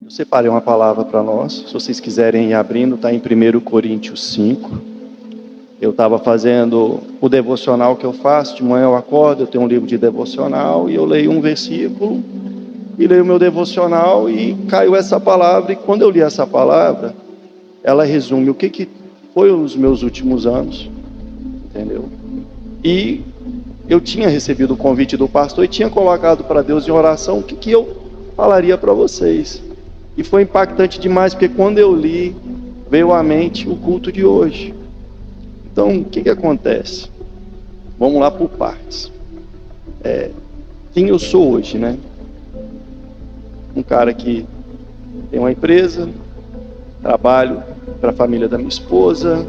Eu separei uma palavra para nós, se vocês quiserem ir abrindo, está em 1 Coríntios 5. Eu estava fazendo o devocional que eu faço, de manhã eu acordo, eu tenho um livro de devocional, e eu leio um versículo, e leio o meu devocional, e caiu essa palavra, e quando eu li essa palavra, ela resume o que foi os meus últimos anos, entendeu? E eu tinha recebido o convite do pastor, e tinha colocado para Deus em oração, o que eu falaria para vocês. E foi impactante demais, porque quando eu li, veio à mente o culto de hoje. Então, o que acontece? Vamos lá por partes. Quem eu sou hoje, né? Um cara que tem uma empresa, trabalho para a família da minha esposa.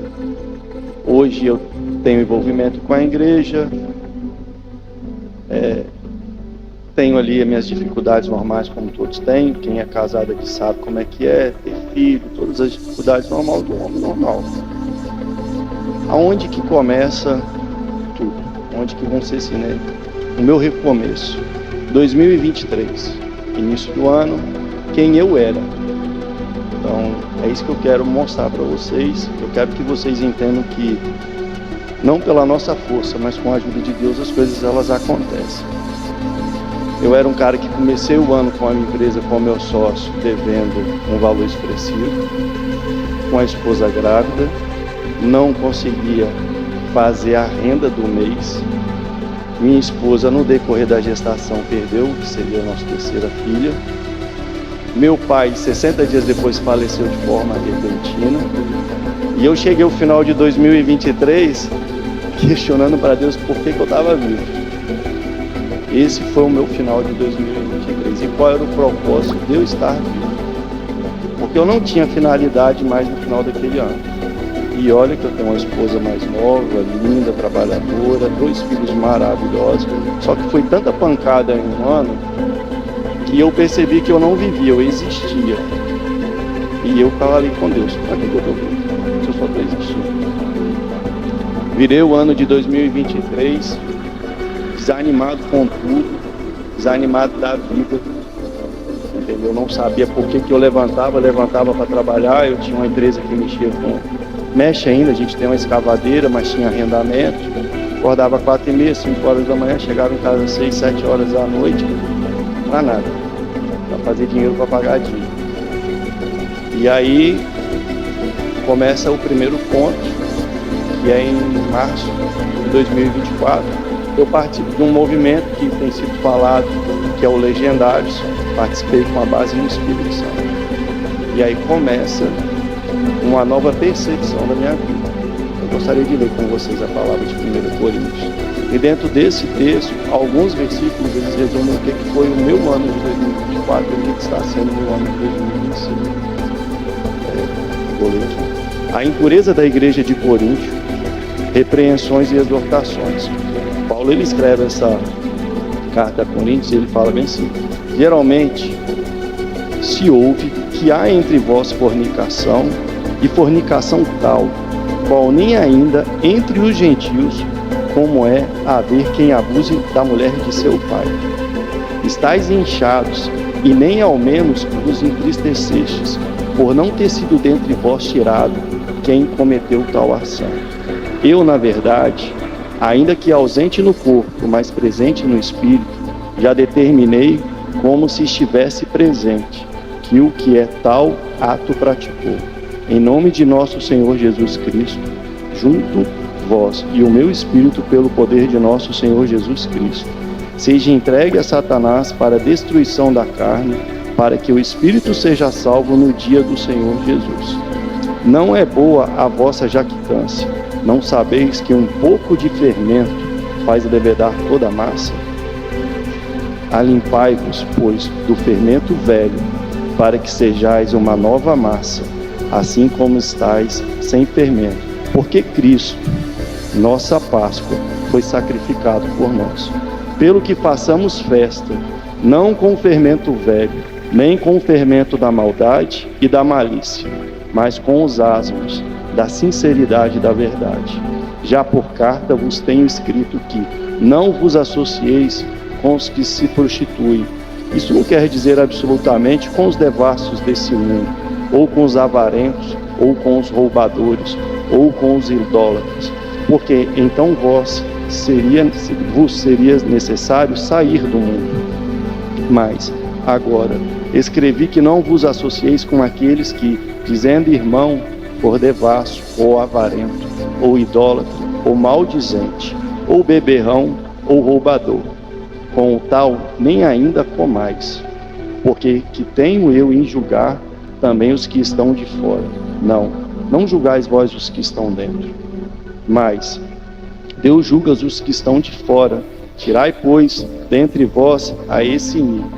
Hoje eu tenho envolvimento com a igreja. Tenho ali as minhas dificuldades normais, como todos têm. Quem é casado aqui sabe como é que é, ter filho, todas as dificuldades normais do homem normal. Aonde que começa tudo? Onde que vão ser assim, né? O meu recomeço. 2023, início do ano, quem eu era. Então, é isso que eu quero mostrar para vocês. Eu quero que vocês entendam que não pela nossa força, mas com a ajuda de Deus, as coisas elas acontecem. Eu era um cara que comecei o ano com a minha empresa, com o meu sócio, devendo um valor expressivo, com a esposa grávida, não conseguia fazer a renda do mês. Minha esposa, no decorrer da gestação, perdeu, que seria a nossa terceira filha. Meu pai, 60 dias depois, faleceu de forma repentina. E eu cheguei ao final de 2023 questionando para Deus por que eu estava vivo. Esse foi o meu final de 2023. E qual era o propósito de eu estar vivo? Porque eu não tinha finalidade mais no final daquele ano. E olha que eu tenho uma esposa mais nova, linda, trabalhadora, 2 filhos maravilhosos. Só que foi tanta pancada em um ano que eu percebi que eu não vivia, eu existia. E eu estava ali com Deus. Para que eu estou vivo? Se eu só estou existindo. Virei o ano de 2023 desanimado com tudo, desanimado da vida, entendeu? Eu não sabia por que eu levantava para trabalhar. Eu tinha uma empresa que mexe ainda, a gente tem uma escavadeira, mas tinha arrendamento. Acordava 4h30, 5 horas da manhã, chegava em casa às 6, 7 horas da noite, para nada, para fazer dinheiro para pagar a dívida. E aí começa o primeiro ponto, que é em março de 2024. Eu participo de um movimento que tem sido falado, que é o Legendários. Participei com a base no Espírito Santo. E aí começa uma nova percepção da minha vida. Eu gostaria de ler com vocês a palavra de 1 Coríntios. E dentro desse texto, alguns versículos, eles resumem o que foi o meu ano de 2024 e o que está sendo o meu ano de 2025. A impureza da igreja de Coríntio, repreensões e exortações. Paulo, ele escreve essa carta a Coríntios e ele fala bem assim: geralmente se ouve que há entre vós fornicação, e fornicação tal, qual nem ainda entre os gentios, como é haver quem abuse da mulher de seu pai. Estais inchados, e nem ao menos vos entristecestes, por não ter sido dentre vós tirado quem cometeu tal ação. Eu, na verdade, ainda que ausente no corpo, mas presente no espírito, já determinei, como se estivesse presente, que o que é tal ato praticou. Em nome de nosso Senhor Jesus Cristo, junto vós e o meu espírito pelo poder de nosso Senhor Jesus Cristo, seja entregue a Satanás para a destruição da carne, para que o espírito seja salvo no dia do Senhor Jesus. Não é boa a vossa jactância. Não sabeis que um pouco de fermento faz levedar toda a massa? Alimpai-vos, pois, do fermento velho, para que sejais uma nova massa, assim como estáis sem fermento. Porque Cristo, nossa Páscoa, foi sacrificado por nós. Pelo que façamos festa, não com o fermento velho, nem com o fermento da maldade e da malícia, mas com os asmos da sinceridade e da verdade. Já por carta vos tenho escrito que não vos associeis com os que se prostituem, Isso não quer dizer absolutamente com os devassos desse mundo, ou com os avarentos, ou com os roubadores, ou com os idólatras, porque então vos seria necessário sair do mundo. Mas, agora, escrevi que não vos associeis com aqueles que, dizendo irmão, for devasso, ou avarento, ou idólatra, ou maldizente, ou beberrão, ou roubador. Com o tal, nem ainda comais, porque que tenho eu em julgar também os que estão de fora. Não julgais vós os que estão dentro, mas Deus julga os que estão de fora. Tirai, pois, dentre vós a esse inimigo.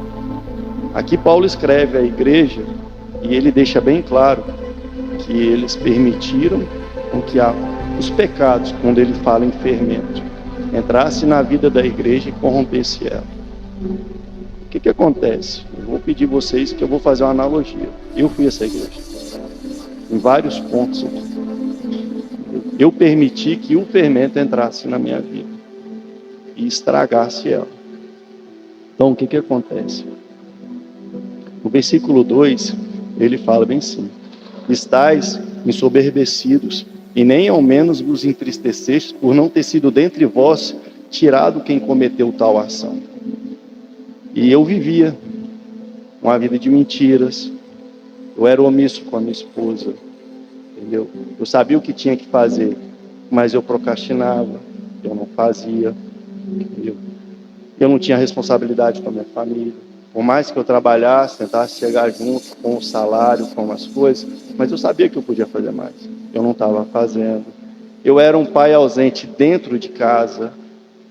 Aqui Paulo escreve à igreja e ele deixa bem claro que eles permitiram que os pecados, quando ele fala em fermento, entrasse na vida da igreja e corrompesse ela. O que acontece? Eu vou pedir vocês que eu vou fazer uma analogia. Eu fui essa igreja, em vários pontos aqui. Eu permiti que o fermento entrasse na minha vida e estragasse ela. Então, o que acontece? No versículo 2, ele fala bem assim: estais ensoberbecidos, e nem ao menos vos entristecestes por não ter sido dentre vós tirado quem cometeu tal ação. E eu vivia uma vida de mentiras, eu era omisso com a minha esposa, entendeu? Eu sabia o que tinha que fazer, mas eu procrastinava, eu não fazia, entendeu? Eu não tinha responsabilidade com a minha família. Por mais que eu trabalhasse, tentasse chegar junto com o salário, com as coisas, mas eu sabia que eu podia fazer mais. Eu não estava fazendo. Eu era um pai ausente dentro de casa,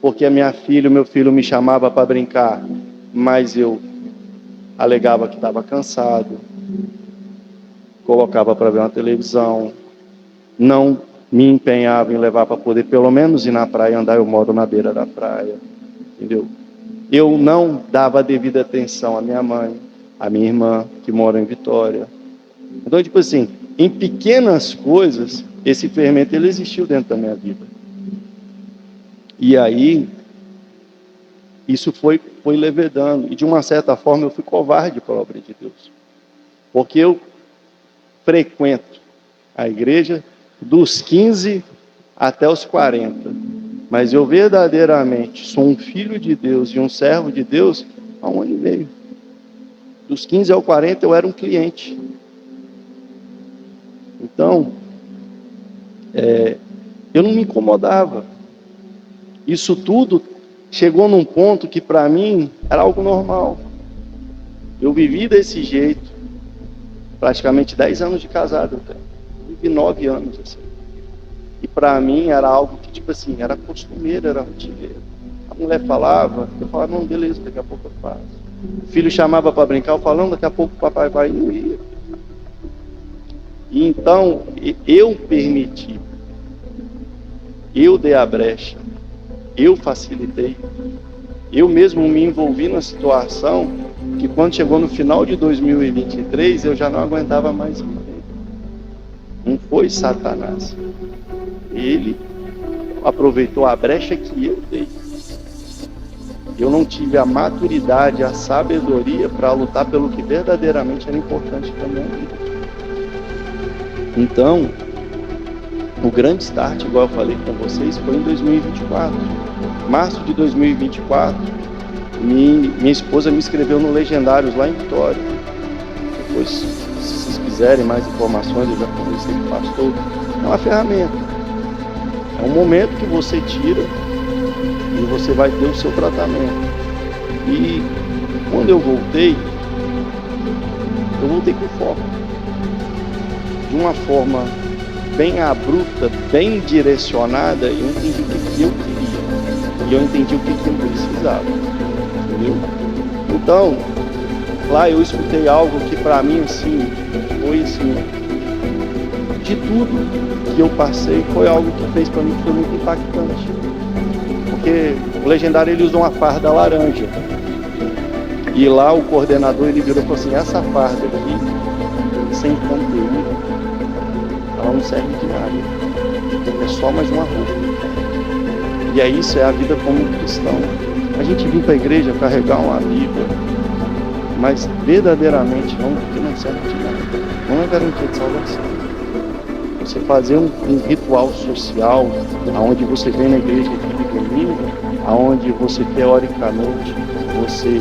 porque a minha filha, o meu filho me chamava para brincar, mas eu alegava que estava cansado, colocava para ver uma televisão, não me empenhava em levar para poder pelo menos ir na praia andar. Eu moro na beira da praia, entendeu? Eu não dava devida atenção à minha mãe, à minha irmã, que mora em Vitória. Então, tipo assim, em pequenas coisas, esse fermento ele existiu dentro da minha vida. E aí, isso foi levedando. E de uma certa forma, eu fui covarde para a obra de Deus. Porque eu frequento a igreja dos 15 até os 40. Mas eu verdadeiramente sou um filho de Deus e um servo de Deus há 1 ano e meio. Dos 15 ao 40 eu era um cliente. Então, eu não me incomodava. Isso tudo chegou num ponto que para mim era algo normal. Eu vivi desse jeito, praticamente 10 anos de casado. Eu vivi 9 anos assim. E para mim era algo que, tipo assim, era costumeiro, era rotineiro. A mulher falava, eu falava, não, beleza, daqui a pouco eu faço. O filho chamava para brincar, eu falava, não, daqui a pouco o papai vai, e não ia. E então, eu permiti, eu dei a brecha, eu facilitei, eu mesmo me envolvi na situação que quando chegou no final de 2023, eu já não aguentava mais viver. Não foi Satanás. Ele aproveitou a brecha que eu dei. Eu não tive a maturidade, a sabedoria para lutar pelo que verdadeiramente era importante para a minha vida. Então, o grande start, igual eu falei com vocês, foi em 2024. Março de 2024, minha esposa me inscreveu no Legendários lá em Vitória. Depois, se vocês quiserem mais informações, eu já conversei com o pastor. É uma ferramenta. É um momento que você tira e você vai ter o seu tratamento. E quando eu voltei com foco. De uma forma bem abrupta, bem direcionada, eu entendi o que eu queria. E eu entendi o que eu precisava. Entendeu? Então, lá eu escutei algo que para mim, assim, foi assim, de tudo que eu passei, foi algo que fez para mim que foi muito impactante. Porque o legendário ele usa uma farda laranja. E lá o coordenador ele virou e falou assim: essa farda aqui, sem conteúdo, ela não serve de nada. É só mais uma roupa. E aí isso é a vida como cristão. A gente vir para a igreja carregar uma Bíblia, mas verdadeiramente não, porque não serve de nada. Não é garantia de salvação. Você fazer um ritual social, onde você vem na igreja aqui de domingo, onde você teoricamente, você,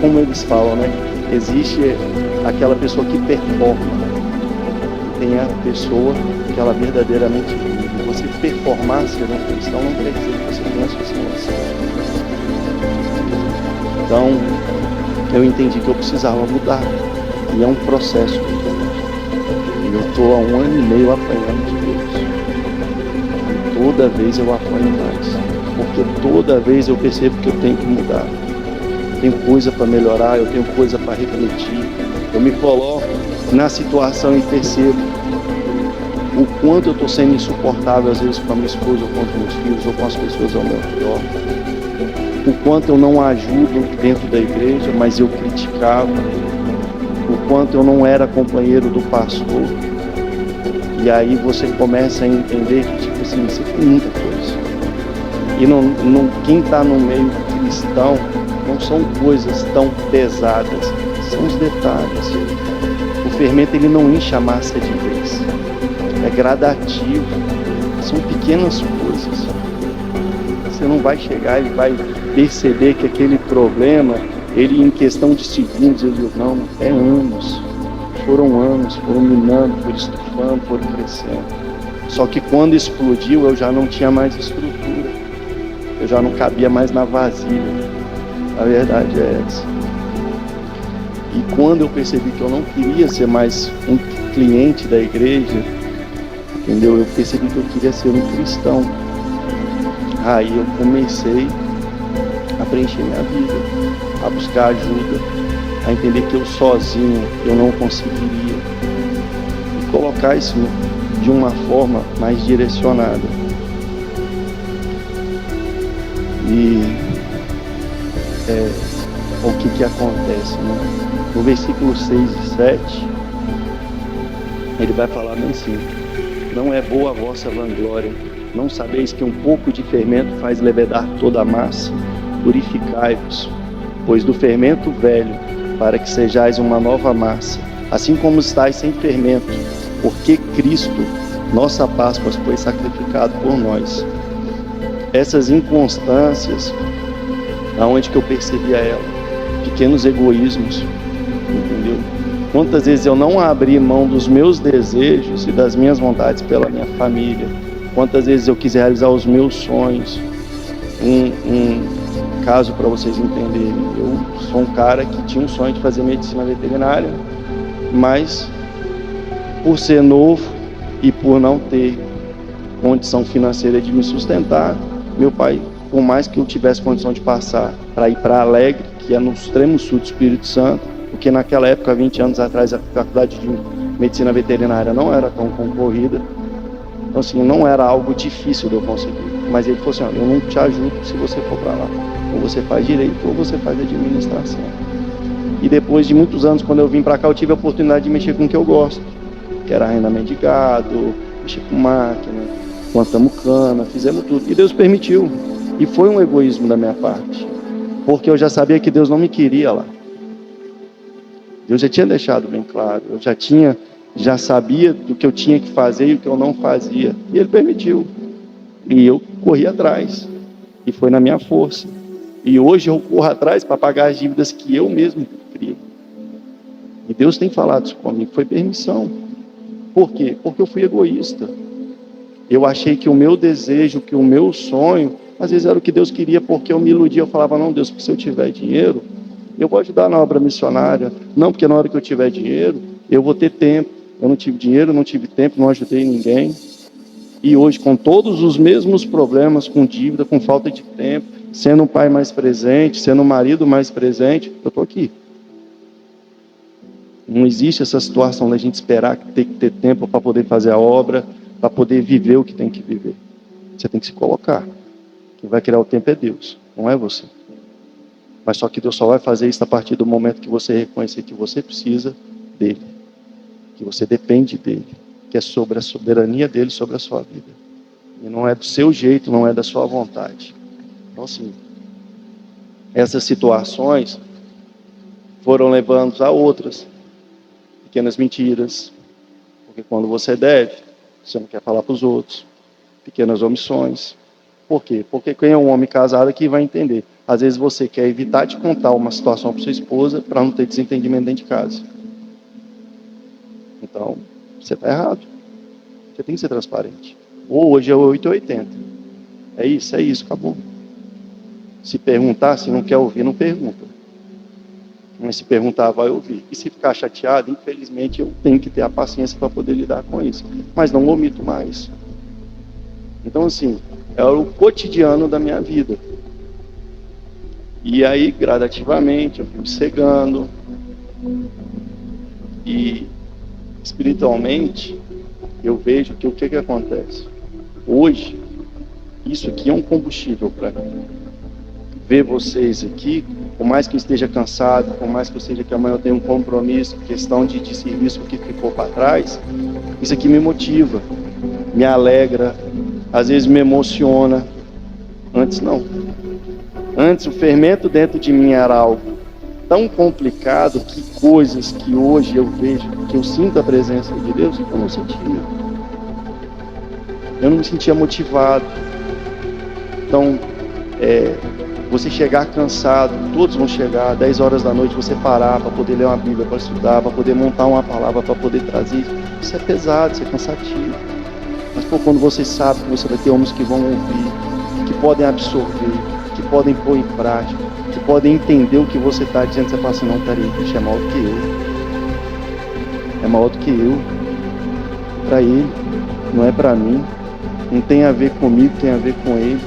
como eles falam, né? Existe aquela pessoa que performa, tem a pessoa que ela verdadeiramente vive. Você performar ser um cristão não quer dizer que você tem a sua salvação. Então, eu entendi que eu precisava mudar. E é um processo. E eu estou há 1 ano e meio apanhando de Deus. E toda vez eu apanho mais. Porque toda vez eu percebo que eu tenho que mudar. Eu tenho coisa para melhorar, eu tenho coisa para refletir. Eu me coloco na situação e percebo o quanto eu estou sendo insuportável, às vezes, com a minha esposa, ou com os meus filhos, ou com as pessoas ao meu redor. O quanto eu não ajudo dentro da igreja, mas eu criticava. O quanto eu não era companheiro do pastor. E aí você começa a entender que, tipo assim, você tem muita coisa. E quem está no meio cristão não são coisas tão pesadas, são os detalhes. O fermento, ele não enche a massa de vez. É gradativo. São pequenas coisas. Você não vai chegar e vai perceber que aquele problema, ele em questão de segundos, ele não, é anos. Foram anos, foram minando, foram estufando, foram crescendo. Só que quando explodiu, eu já não tinha mais estrutura. Eu já não cabia mais na vasilha. A verdade é essa. E quando eu percebi que eu não queria ser mais um cliente da igreja, entendeu? Eu percebi que eu queria ser um cristão. Aí eu comecei a preencher minha vida, a buscar ajuda, a entender que eu sozinho eu não conseguiria. E colocar isso de uma forma mais direcionada. E o que acontece, né? No versículo 6 e 7, ele vai falar bem assim: não é boa a vossa vanglória, não sabeis que um pouco de fermento faz levedar toda a massa? Purificai-vos, pois do fermento velho, para que sejais uma nova massa, assim como estáis sem fermento, porque Cristo, nossa Páscoa, foi sacrificado por nós. Essas inconstâncias, aonde que eu percebia ela? Pequenos egoísmos, entendeu? Quantas vezes eu não abri mão dos meus desejos e das minhas vontades pela minha família? Quantas vezes eu quis realizar os meus sonhos? Um caso para vocês entenderem: eu sou um cara que tinha um sonho de fazer medicina veterinária, mas por ser novo e por não ter condição financeira de me sustentar, meu pai, por mais que eu tivesse condição de passar para ir para Alegre, que é no extremo sul do Espírito Santo, porque naquela época, 20 anos atrás, a faculdade de medicina veterinária não era tão concorrida. Então, assim, não era algo difícil de eu conseguir. Mas ele falou assim: eu não te ajudo se você for para lá. Ou você faz direito, ou você faz administração. E depois de muitos anos, quando eu vim para cá, eu tive a oportunidade de mexer com o que eu gosto, que era arrendamento de gado, mexer com máquina, plantamos cana, fizemos tudo. E Deus permitiu. E foi um egoísmo da minha parte, porque eu já sabia que Deus não me queria lá. Deus já tinha deixado bem claro. Eu já sabia do que eu tinha que fazer e o que eu não fazia. E Ele permitiu. E eu corri atrás. E foi na minha força. E hoje eu corro atrás para pagar as dívidas que eu mesmo criei. E Deus tem falado isso comigo. Foi permissão. Por quê? Porque eu fui egoísta. Eu achei que o meu desejo, que o meu sonho, às vezes era o que Deus queria, porque eu me iludia. Eu falava: não, Deus, porque se eu tiver dinheiro, eu vou ajudar na obra missionária. Não, porque na hora que eu tiver dinheiro, eu vou ter tempo. Eu não tive dinheiro, não tive tempo, não ajudei ninguém. E hoje, com todos os mesmos problemas, com dívida, com falta de tempo, sendo um pai mais presente, sendo um marido mais presente, eu estou aqui. Não existe essa situação da gente esperar que tem que ter tempo para poder fazer a obra, para poder viver o que tem que viver. Você tem que se colocar. Quem vai criar o tempo é Deus, não é você. Mas só que Deus só vai fazer isso a partir do momento que você reconhecer que você precisa dele, que você depende dele, que é sobre a soberania dele sobre a sua vida. E não é do seu jeito, não é da sua vontade. Então, assim, Essas situações foram levando a outras pequenas mentiras, porque quando você deve, você não quer falar para os outros. Pequenas omissões. Por quê? Porque quem é um homem casado aqui vai entender. Às vezes você quer evitar de contar uma situação para sua esposa para não ter desentendimento dentro de casa. Então, você está errado. Você tem que ser transparente. Ou hoje é 880. É isso, acabou. Se perguntar, se não quer ouvir, não pergunta. Mas se perguntar, vai ouvir. E se ficar chateado, infelizmente eu tenho que ter a paciência para poder lidar com isso. Mas não omito mais. Então, assim, é o cotidiano da minha vida. E aí, gradativamente, eu fui cegando. E, espiritualmente, eu vejo que o que acontece? Hoje, isso aqui é um combustível para mim. Ver vocês aqui, por mais que eu esteja cansado, por mais que eu seja que amanhã eu tenha um compromisso, questão de serviço que ficou para trás, isso aqui me motiva, me alegra, às vezes me emociona. Antes não. Antes o fermento dentro de mim era algo tão complicado que coisas que hoje eu vejo, que eu sinto a presença de Deus, eu não sentia. Eu não me sentia motivado. Então, você chegar cansado, todos vão chegar, 10 horas da noite, você parar para poder ler uma Bíblia, para estudar, para poder montar uma palavra, para poder trazer. Isso é pesado, isso é cansativo. Mas quando você sabe que você vai ter homens que vão ouvir, que podem absorver, que podem pôr em prática, que podem entender o que você está dizendo, você fala assim, não, peraí, isso é maior do que eu. É maior do que eu. Para ele, não é para mim. Não tem a ver comigo, tem a ver com ele.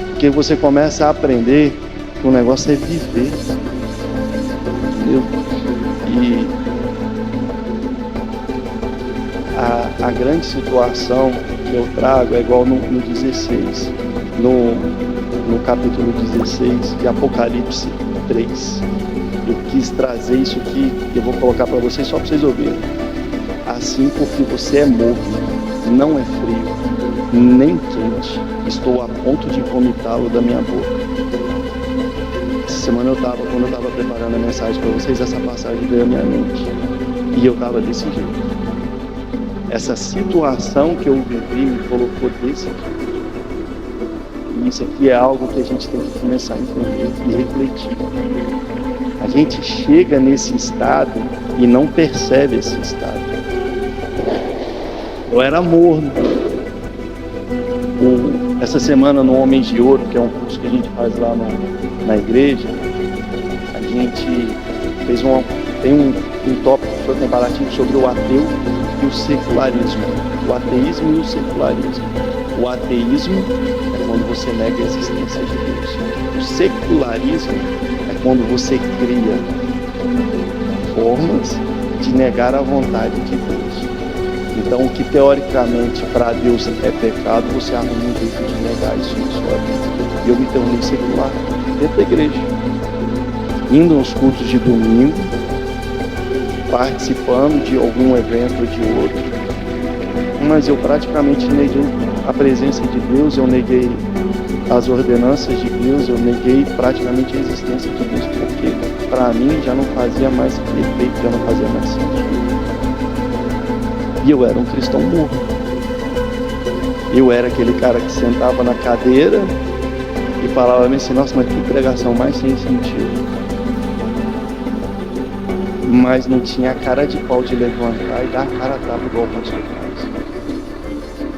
Porque você começa a aprender que o negócio é viver. Entendeu? E a grande situação que eu trago é igual no 16. No capítulo 16 de Apocalipse 3. Eu quis trazer isso aqui, eu vou colocar para vocês só para vocês ouvirem. Assim, porque você é morno, não é frio, nem quente, estou a ponto de vomitá-lo da minha boca. Essa semana quando eu estava preparando a mensagem para vocês, essa passagem veio à minha mente. E eu estava desse jeito. Essa situação que eu vivi me colocou desse jeito. E isso aqui é algo que a gente tem que começar a entender e refletir. A gente chega nesse estado e não percebe esse estado. Eu era morno. Essa semana no Homens de Ouro, que é um curso que a gente faz lá na igreja, a gente fez tem um tópico comparativo sobre o ateu e o secularismo. O ateísmo e o secularismo. O ateísmo é quando você nega a existência de Deus. O secularismo é quando você cria formas de negar a vontade de Deus. Então, o que teoricamente para Deus é pecado, você arruma um jeito de negar isso na sua vida. E eu me tornei secular dentro da igreja, indo aos cultos de domingo, participando de algum evento ou de outro, mas eu praticamente neguei a presença de Deus, eu neguei as ordenanças de Deus, eu neguei praticamente a existência de Deus, porque para mim já não fazia mais efeito, já não fazia mais sentido. E eu era um cristão morno. Eu era aquele cara que sentava na cadeira e falava assim, nossa, mas que pregação mais sem sentido. Mas não tinha a cara de pau de levantar e dar a cara a tapa igual o pastor faz.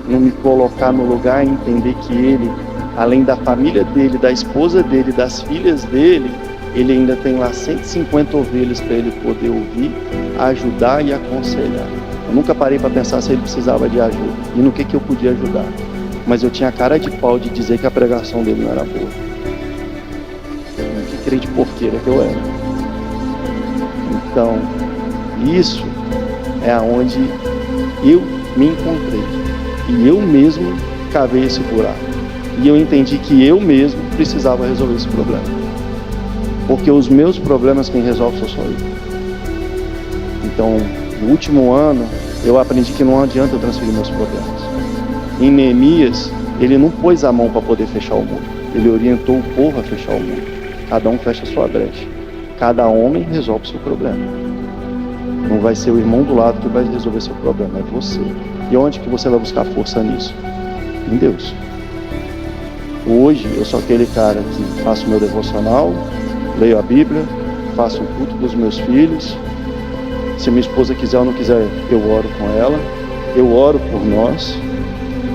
Não me colocar no lugar e entender que ele, além da família dele, da esposa dele, das filhas dele, ele ainda tem lá 150 ovelhas para ele poder ouvir, ajudar e aconselhar. Eu nunca parei para pensar se ele precisava de ajuda e no que eu podia ajudar. Mas eu tinha a cara de pau de dizer que a pregação dele não era boa. Que crente porqueira que eu era. Então, isso é aonde eu me encontrei. E eu mesmo cavei esse buraco. E eu entendi que eu mesmo precisava resolver esse problema. Porque os meus problemas quem resolve sou só eu. Então, no último ano, eu aprendi que não adianta eu transferir meus problemas. Em Neemias, ele não pôs a mão para poder fechar o muro. Ele orientou o povo a fechar o muro. Cada um fecha a sua brecha. Cada homem resolve o seu problema. Não vai ser o irmão do lado que vai resolver seu problema, é você. E onde que você vai buscar força nisso? Em Deus. Hoje eu sou aquele cara que faço meu devocional, leio a Bíblia, faço o culto dos meus filhos. Se minha esposa quiser ou não quiser, eu oro com ela. Eu oro por nós.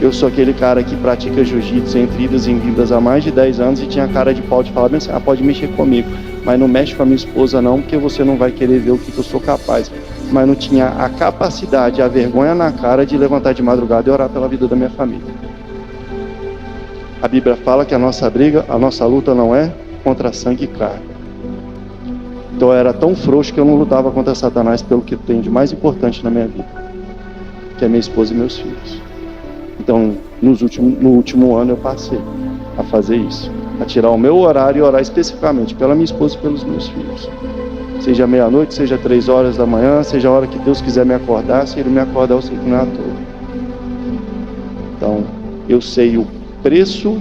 Eu sou aquele cara que pratica jiu-jitsu entre idas e vindas há mais de 10 anos e tinha cara de pau de falar assim, pode mexer comigo, mas não mexe com a minha esposa não, porque você não vai querer ver o que eu sou capaz. Mas não tinha a capacidade, a vergonha na cara de levantar de madrugada e orar pela vida da minha família. A Bíblia fala que a nossa briga, a nossa luta não é contra sangue e carne. Então eu era tão frouxo que eu não lutava contra Satanás pelo que tem de mais importante na minha vida, que é minha esposa e meus filhos. Então, no último ano eu passei a fazer isso, a tirar o meu horário e orar especificamente pela minha esposa e pelos meus filhos. Seja meia-noite, seja 3 horas da manhã, seja a hora que Deus quiser me acordar, se Ele me acordar, eu sei que não é à toa. Então, eu sei o preço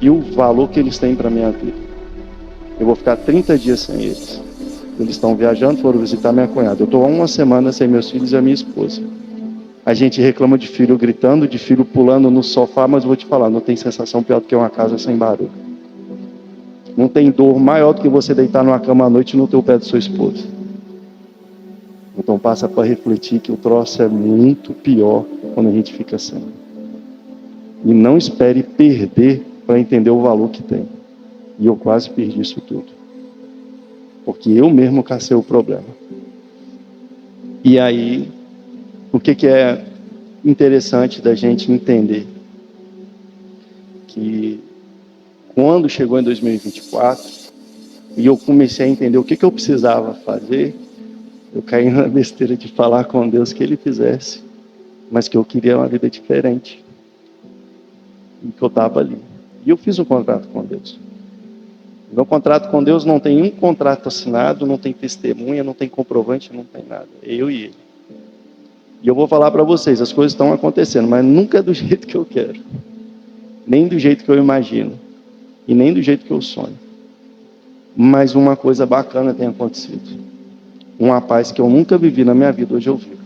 e o valor que eles têm para a minha vida. Eu vou ficar 30 dias sem eles. Eles estão viajando, foram visitar minha cunhada. Eu estou há 1 semana sem meus filhos e a minha esposa. A gente reclama de filho gritando, de filho pulando no sofá, mas vou te falar, não tem sensação pior do que uma casa sem barulho. Não tem dor maior do que você deitar numa cama à noite no teu pé de sua esposa. Então passa para refletir que o troço é muito pior quando a gente fica sem. E não espere perder para entender o valor que tem. E eu quase perdi isso tudo. Porque eu mesmo cacei o problema. E aí, o que é interessante da gente entender? Que quando chegou em 2024, e eu comecei a entender o que eu precisava fazer, eu caí na besteira de falar com Deus que Ele fizesse, mas que eu queria uma vida diferente. E que eu estava ali. E eu fiz um contrato com Deus. Meu contrato com Deus não tem um contrato assinado, não tem testemunha, não tem comprovante, não tem nada. É eu e Ele. E eu vou falar para vocês, as coisas estão acontecendo, mas nunca é do jeito que eu quero. Nem do jeito que eu imagino. E nem do jeito que eu sonho. Mas uma coisa bacana tem acontecido. Uma paz que eu nunca vivi na minha vida, hoje eu vivo.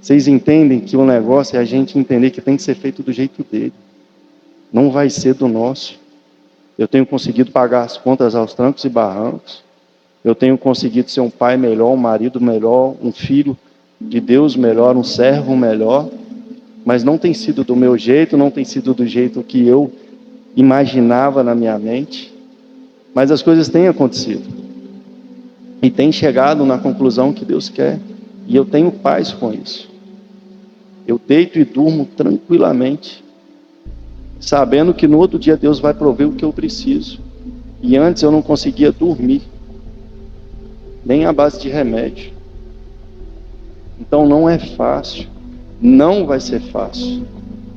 Vocês entendem que o negócio é a gente entender que tem que ser feito do jeito dele. Não vai ser do nosso. Eu tenho conseguido pagar as contas aos trancos e barrancos. Eu tenho conseguido ser um pai melhor, um marido melhor, um filho de Deus melhor, um servo melhor. Mas não tem sido do meu jeito, não tem sido do jeito que eu imaginava na minha mente. Mas as coisas têm acontecido. E têm chegado na conclusão que Deus quer. E eu tenho paz com isso. Eu deito e durmo tranquilamente, sabendo que no outro dia Deus vai prover o que eu preciso. E antes eu não conseguia dormir, nem à base de remédio. Então não é fácil, não vai ser fácil.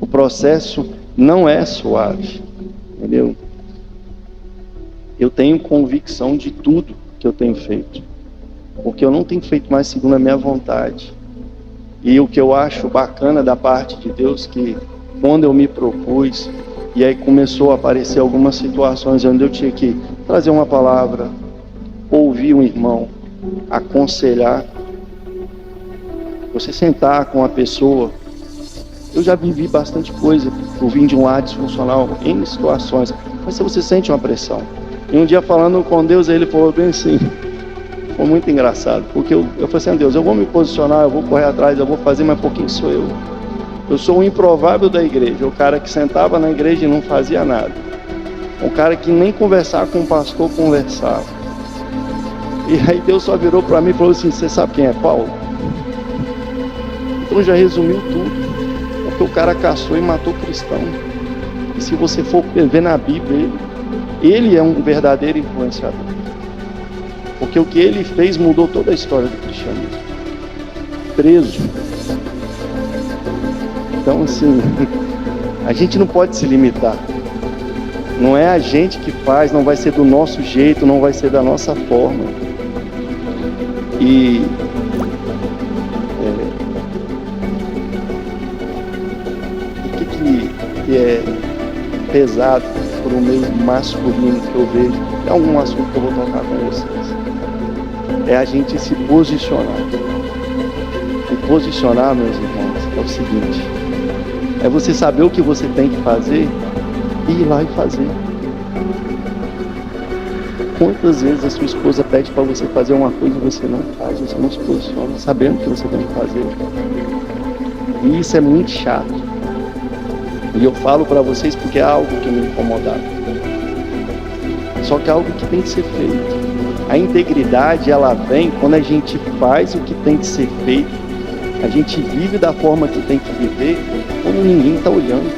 O processo não é suave, entendeu? Eu tenho convicção de tudo que eu tenho feito, porque eu não tenho feito mais segundo a minha vontade. E o que eu acho bacana da parte de Deus, que quando eu me propus, e aí começou a aparecer algumas situações onde eu tinha que trazer uma palavra, ouvir um irmão, aconselhar, você sentar com a pessoa. Eu já vivi bastante coisa, eu vim de um lar disfuncional em situações, mas se você sente uma pressão. E um dia falando com Deus, ele falou bem assim, foi muito engraçado, porque eu falei assim, Deus, eu vou me posicionar, eu vou correr atrás, eu vou fazer, mas por quem sou eu? Eu sou o improvável da igreja, o cara que sentava na igreja e não fazia nada. O cara que nem conversar com o pastor conversava. E aí Deus só virou para mim e falou assim, você sabe quem é Paulo? Então já resumiu tudo. Porque o cara caçou e matou cristão. E se você for ver na Bíblia, ele é um verdadeiro influenciador. Porque o que ele fez mudou toda a história do cristianismo. Preso. Então, assim, a gente não pode se limitar. Não é a gente que faz, não vai ser do nosso jeito, não vai ser da nossa forma. E o que é pesado, para o meio masculino que eu vejo, é algum assunto que eu vou tocar com vocês. É a gente se posicionar. E posicionar, meus irmãos, é o seguinte: é você saber o que você tem que fazer e ir lá e fazer. Quantas vezes a sua esposa pede para você fazer uma coisa e você não faz, você não se posiciona, sabendo o que você tem que fazer? E isso é muito chato. E eu falo para vocês porque é algo que me incomodava. Só que é algo que tem que ser feito. A integridade, ela vem quando a gente faz o que tem que ser feito. A gente vive da forma que tem que viver, quando ninguém está olhando.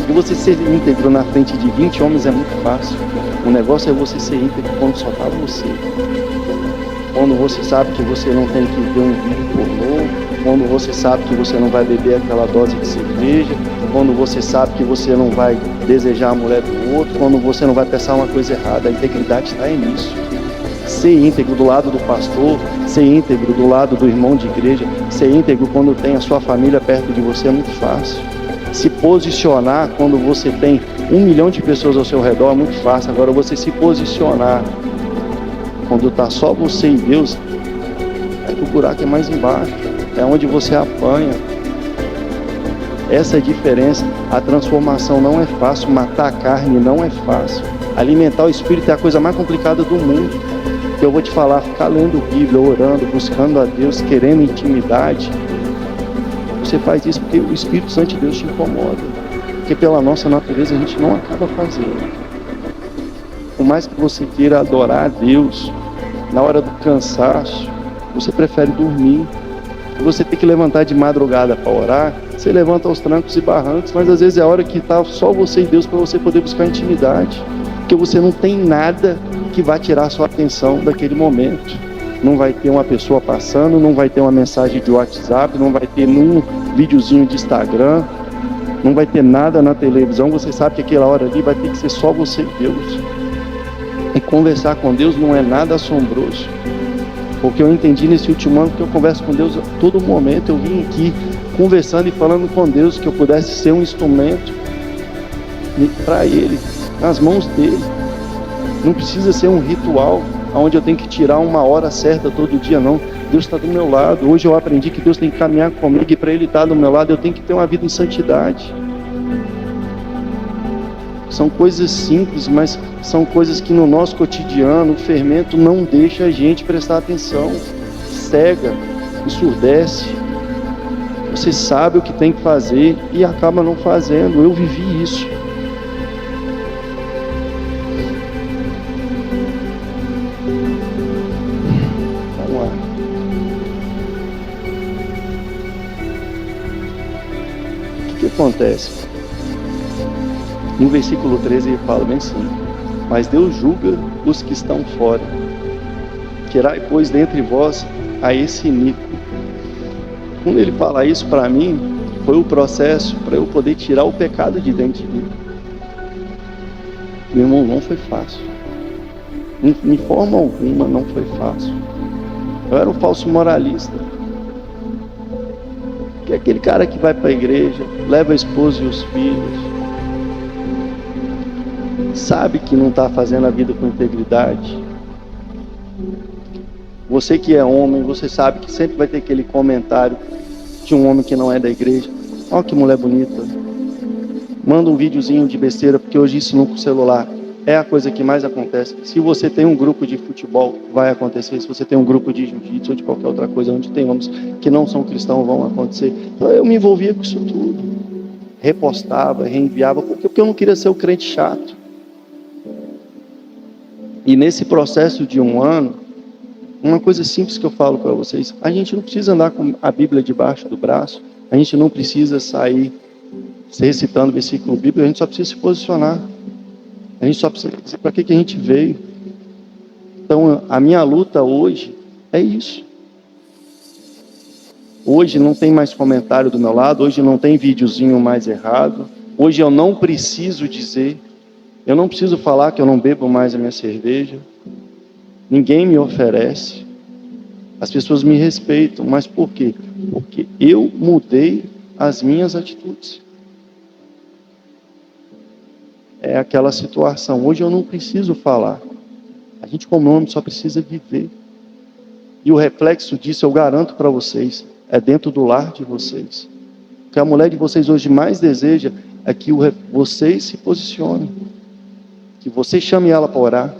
E você ser íntegro na frente de 20 homens é muito fácil. O negócio é você ser íntegro quando só está você. Quando você sabe que você não tem que ver um vídeo pornô, quando você sabe que você não vai beber aquela dose de cerveja, quando você sabe que você não vai desejar a mulher do outro, quando você não vai pensar uma coisa errada. A integridade está nisso. Ser íntegro do lado do pastor, ser íntegro do lado do irmão de igreja, ser íntegro quando tem a sua família perto de você é muito fácil. Se posicionar quando você tem 1 milhão de pessoas ao seu redor é muito fácil. Agora você se posicionar quando está só você e Deus, é que o buraco é mais embaixo, é onde você apanha. Essa é a diferença. A transformação não é fácil, matar a carne não é fácil. Alimentar o espírito é a coisa mais complicada do mundo. Eu vou te falar, ficar lendo Bíblia, orando, buscando a Deus, querendo intimidade, você faz isso porque o Espírito Santo de Deus te incomoda. Porque pela nossa natureza a gente não acaba fazendo. Por mais que você queira adorar a Deus, na hora do cansaço, você prefere dormir. E você tem que levantar de madrugada para orar, você levanta aos trancos e barrancos, mas às vezes é a hora que está só você e Deus para você poder buscar intimidade. Porque você não tem nada que vai tirar a sua atenção daquele momento. Não vai ter uma pessoa passando, não vai ter uma mensagem de WhatsApp, não vai ter nenhum videozinho de Instagram, não vai ter nada na televisão. Você sabe que aquela hora ali vai ter que ser só você e Deus. E conversar com Deus não é nada assombroso. Porque eu entendi nesse último ano que eu converso com Deus a todo momento. Eu vim aqui conversando e falando com Deus, que eu pudesse ser um instrumento para Ele, nas mãos dele. Não precisa ser um ritual onde eu tenho que tirar uma hora certa todo dia, não. Deus está do meu lado. Hoje eu aprendi que Deus tem que caminhar comigo, e para Ele estar do meu lado eu tenho que ter uma vida em santidade. São coisas simples, mas são coisas que no nosso cotidiano o fermento não deixa a gente prestar atenção. Cega, ensurdece. Você sabe o que tem que fazer e acaba não fazendo. Eu vivi isso. O que acontece? No versículo 13 ele fala bem assim: mas Deus julga os que estão fora. Tirai, pois, dentre vós a esse iníquo. Quando ele fala isso para mim, foi o processo para eu poder tirar o pecado de dentro de mim. Meu irmão, não foi fácil. De forma alguma não foi fácil. Eu era um falso moralista. Que é aquele cara que vai para a igreja, leva a esposa e os filhos, sabe que não está fazendo a vida com integridade. Você que é homem, você sabe que sempre vai ter aquele comentário de um homem que não é da igreja: olha que mulher bonita, manda um videozinho de besteira, porque hoje isso no celular é a coisa que mais acontece. Se você tem um grupo de futebol, vai acontecer. Se você tem um grupo de jiu-jitsu ou de qualquer outra coisa onde tem homens que não são cristãos, vão acontecer. Então eu me envolvia com isso tudo, repostava, reenviava, porque eu não queria ser o crente chato. E nesse processo de 1 ano, uma coisa simples que eu falo para vocês: a gente não precisa andar com a Bíblia debaixo do braço, a gente não precisa sair recitando versículo bíblico, a gente só precisa se posicionar. A gente só precisa dizer para que a gente veio. Então, a minha luta hoje é isso. Hoje não tem mais comentário do meu lado, hoje não tem videozinho mais errado, hoje eu não preciso dizer, eu não preciso falar que eu não bebo mais a minha cerveja, ninguém me oferece, as pessoas me respeitam, mas por quê? Porque eu mudei as minhas atitudes. é aquela situação. Hoje eu não preciso falar. A gente, como homem, só precisa viver. E o reflexo disso, eu garanto para vocês, é dentro do lar de vocês. O que a mulher de vocês hoje mais deseja é que vocês se posicionem. Que você chame ela para orar.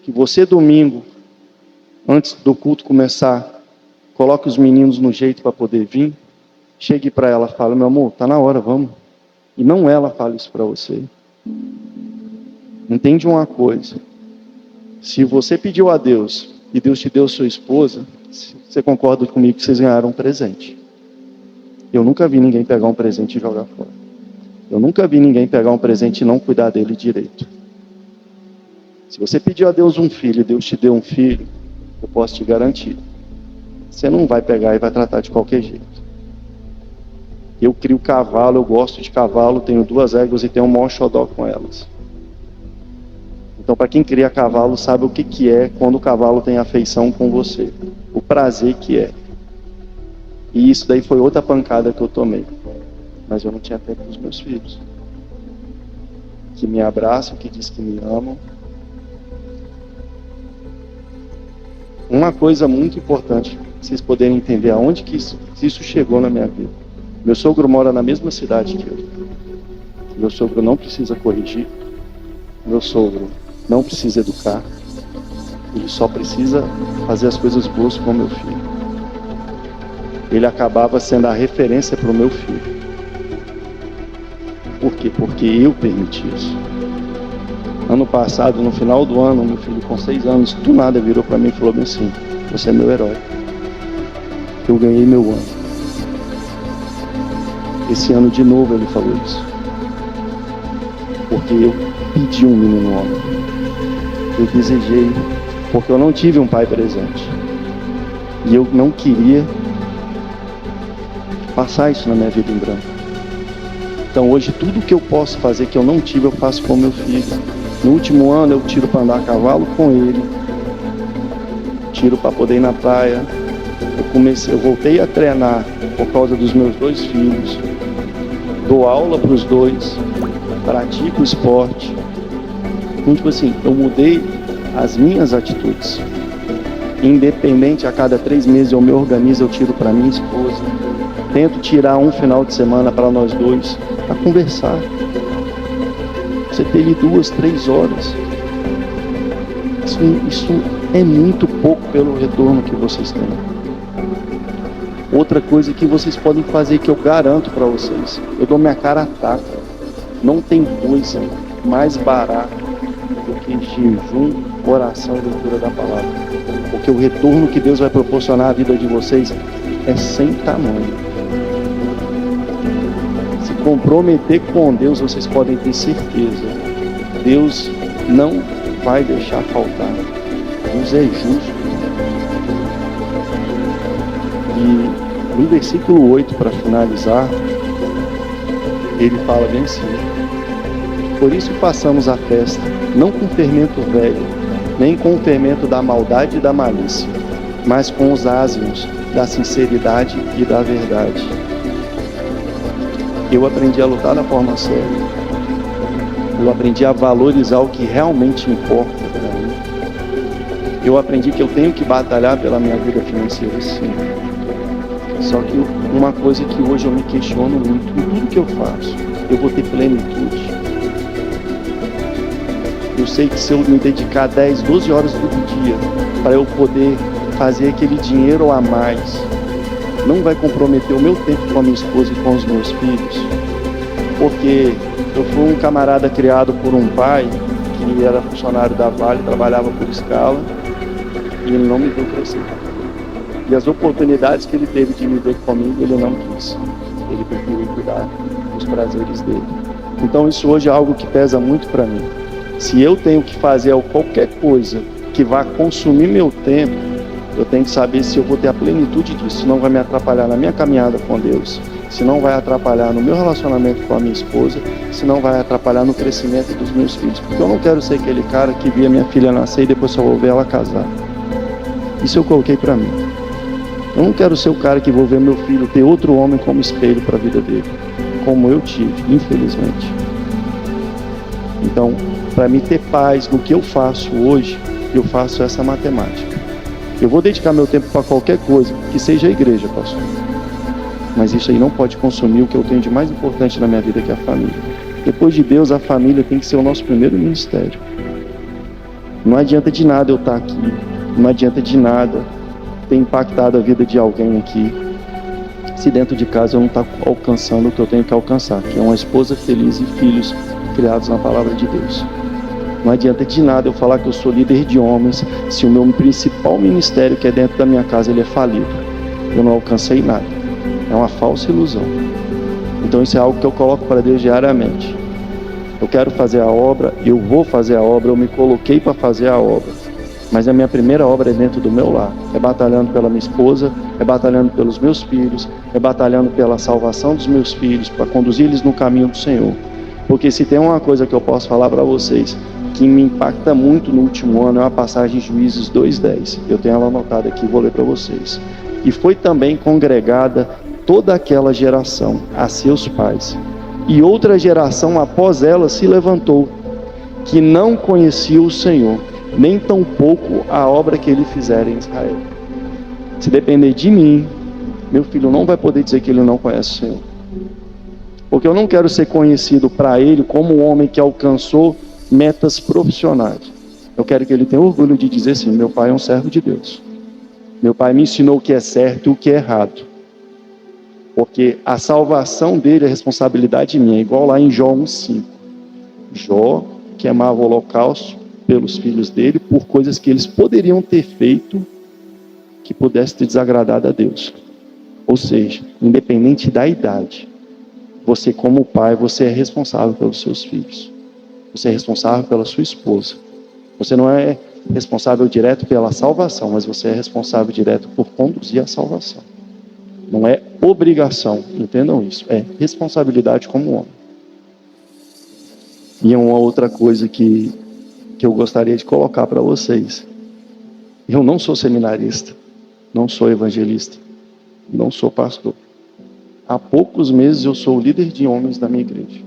Que você, domingo, antes do culto começar, coloque os meninos no jeito para poder vir. Chegue para ela e fale: meu amor, está na hora, vamos. E não ela fale isso para você. Entende uma coisa. Se você pediu a Deus e Deus te deu sua esposa, você concorda comigo que vocês ganharam um presente. Eu nunca vi ninguém pegar um presente e jogar fora. Eu nunca vi ninguém pegar um presente e não cuidar dele direito. Se você pediu a Deus um filho e Deus te deu um filho, eu posso te garantir, você não vai pegar e vai tratar de qualquer jeito. Eu crio cavalo, eu gosto de cavalo, tenho 2 éguas e tenho um maior xodó com elas. Então, para quem cria cavalo, sabe o que é quando o cavalo tem afeição com você. O prazer que é. E isso daí foi outra pancada que eu tomei. Mas eu não tinha tempo para os meus filhos. Que me abraçam, que dizem que me amam. Uma coisa muito importante, para vocês poderem entender aonde que isso chegou na minha vida. Meu sogro mora na mesma cidade que eu. Meu sogro não precisa corrigir. Meu sogro não precisa educar. Ele só precisa fazer as coisas boas com o meu filho. Ele acabava sendo a referência para o meu filho. Por quê? Porque eu permiti isso. Ano passado, no final do ano, meu filho com 6 anos, do nada virou para mim e falou assim: você é meu herói. Eu ganhei meu ano. Esse ano de novo ele falou isso. Porque eu pedi um menino homem. Eu desejei, porque eu não tive um pai presente. E eu não queria passar isso na minha vida em branco. Então hoje tudo que eu posso fazer que eu não tive, eu faço com meu filho. No último ano eu tiro para andar a cavalo com ele. Tiro para poder ir na praia. Eu voltei a treinar por causa dos meus 2 filhos. Dou aula para os 2. Pratico esporte. Então, tipo assim, eu mudei as minhas atitudes. Independente, a cada 3 meses eu me organizo, eu tiro para minha esposa. Tento tirar um final de semana para nós 2, para conversar. Você ter ali 2, 3 horas. Isso é muito pouco pelo retorno que vocês têm. Outra coisa que vocês podem fazer, que eu garanto para vocês, eu dou minha cara a tapa. Não tem coisa mais barata do que jejum, oração e leitura da palavra. Porque o retorno que Deus vai proporcionar à vida de vocês é sem tamanho. Se comprometer com Deus, vocês podem ter certeza. Deus não vai deixar faltar. Deus é justo. E no versículo 8, para finalizar, ele fala bem assim: por isso passamos a festa, não com fermento velho, nem com o fermento da maldade e da malícia, mas com os ázimos da sinceridade e da verdade. Eu aprendi a lutar da forma séria. Eu aprendi a valorizar o que realmente importa para mim. Eu aprendi que eu tenho que batalhar pela minha vida financeira, sim. Só que uma coisa que hoje eu me questiono muito, em tudo que eu faço, eu vou ter plenitude. Eu sei que se eu me dedicar 10, 12 horas todo dia para eu poder fazer aquele dinheiro a mais, não vai comprometer o meu tempo com a minha esposa e com os meus filhos. Porque eu fui um camarada criado por um pai que era funcionário da Vale, trabalhava por escala, e ele não me viu crescer. E as oportunidades que ele teve de me ver comigo, ele não quis. Ele preferiu cuidar dos prazeres dele. Então isso hoje é algo que pesa muito para mim. Se eu tenho que fazer qualquer coisa que vá consumir meu tempo, eu tenho que saber se eu vou ter a plenitude disso, se não vai me atrapalhar na minha caminhada com Deus, se não vai atrapalhar no meu relacionamento com a minha esposa, se não vai atrapalhar no crescimento dos meus filhos. Porque eu não quero ser aquele cara que via minha filha nascer e depois só vou ver ela casar. Isso eu coloquei para mim. Eu não quero ser o cara que vou ver meu filho ter outro homem como espelho para a vida dele, como eu tive, infelizmente. Então, para mim ter paz no que eu faço hoje, eu faço essa matemática. Eu vou dedicar meu tempo para qualquer coisa, que seja a igreja, pastor. Mas isso aí não pode consumir o que eu tenho de mais importante na minha vida, que é a família. Depois de Deus, a família tem que ser o nosso primeiro ministério. Não adianta de nada eu estar aqui, não adianta de nada ter impactado a vida de alguém aqui, se dentro de casa eu não estou alcançando o que eu tenho que alcançar, que é uma esposa feliz e filhos criados na palavra de Deus. Não adianta de nada eu falar que eu sou líder de homens, se o meu principal ministério, que é dentro da minha casa, ele é falido. Eu não alcancei nada. É uma falsa ilusão. Então isso é algo que eu coloco para Deus diariamente. Eu quero fazer a obra, eu vou fazer a obra, eu me coloquei para fazer a obra. Mas a minha primeira obra é dentro do meu lar. É batalhando pela minha esposa, é batalhando pelos meus filhos, é batalhando pela salvação dos meus filhos, para conduzir eles no caminho do Senhor. Porque se tem uma coisa que eu posso falar para vocês, que me impacta muito no último ano, é uma passagem de Juízes 2:10. Eu tenho ela anotada aqui, vou ler para vocês. E foi também congregada toda aquela geração a seus pais. E outra geração após ela se levantou, que não conhecia o Senhor, nem tampouco a obra que ele fizera em Israel. Se depender de mim, meu filho não vai poder dizer que ele não conhece o Senhor. Porque eu não quero ser conhecido para ele como um homem que alcançou metas profissionais. Eu quero que ele tenha orgulho de dizer assim: meu pai é um servo de Deus. Meu pai me ensinou o que é certo e o que é errado. Porque a salvação dele é responsabilidade minha, igual lá em Jó 1:5. Jó queimava o holocausto pelos filhos dele por coisas que eles poderiam ter feito que pudesse ter desagradado a Deus. Ou seja, independente da idade, você como pai, você é responsável pelos seus filhos. Você é responsável pela sua esposa. Você não é responsável direto pela salvação, mas você é responsável direto por conduzir a salvação. Não é obrigação, entendam isso. É responsabilidade como homem. E uma outra coisa que eu gostaria de colocar para vocês. Eu não sou seminarista, não sou evangelista, não sou pastor. Há poucos meses eu sou o líder de homens da minha igreja.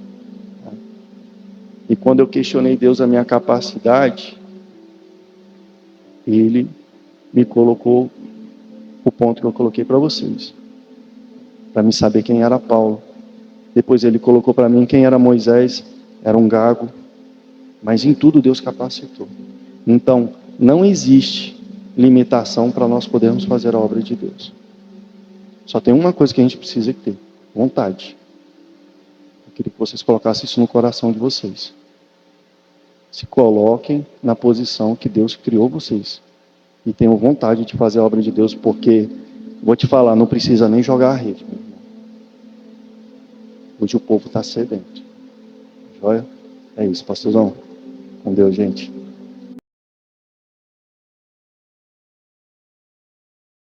E quando eu questionei Deus a minha capacidade, Ele me colocou o ponto que eu coloquei para vocês. Para mim saber quem era Paulo. Depois Ele colocou para mim quem era Moisés. Era um gago. Mas em tudo Deus capacitou. Então, não existe limitação para nós podermos fazer a obra de Deus. Só tem uma coisa que a gente precisa ter: vontade. Eu queria que vocês colocassem isso no coração de vocês. Se coloquem na posição que Deus criou vocês. E tenham vontade de fazer a obra de Deus, porque, vou te falar, não precisa nem jogar a rede, meu irmão. Hoje o povo está sedento. Joia? É isso, pastorzão. Com Deus, gente.